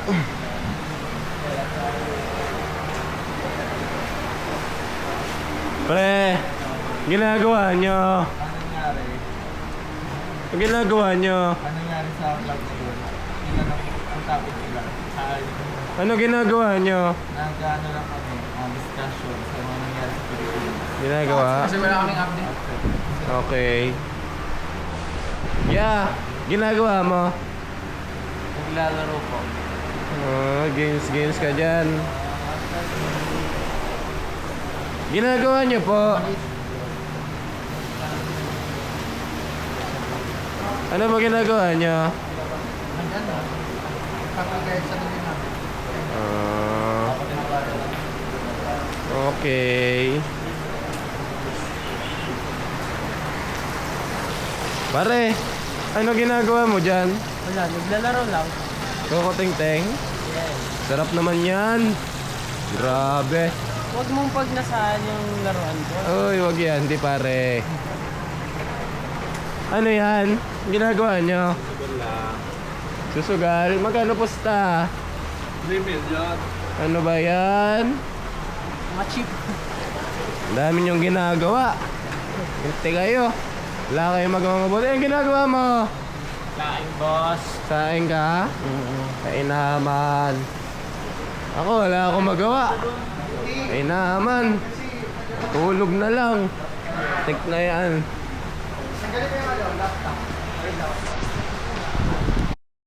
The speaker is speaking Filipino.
Pre, ginagawa nyo? Anong nangyari? Ang ginagawa nyo? Anong nangyari sa vlog na yun? Yun lang ang topic nila. Ano ginagawa nyo? Nag-ano lang kami, discussion sa mga nangyari sa Pilipinas. Ginagawa? Kasi wala kaming update. Okay. Yeah, ginagawa mo? Naglalaro po. Games ka dyan. Ginagawa nyo po? Ano ba ginagawa nyo? Nag-ano? Kapag-guide sa nila namin. Okay. Pare, ano ginagawa mo dyan? Wala, naglalaro lang. Kokoteng-teng? Yes. Sarap naman yan. Grabe. Huwag mong pagnasaan yung laruan ko. Uy, wag yan, di pare. Ano yan? Ginagawa nyo? Susugal? Magkano pusta? 3 million. Ano ba yan? Mga cheap. Ang dami nyong ginagawa. Hintay kayo. Wala kayong magawa mabuti. Ang ginagawa mo? Laing boss. Saing ka? Kain naman. Ako wala akong magawa. Kain naman. Tulog na lang. Tik na yan.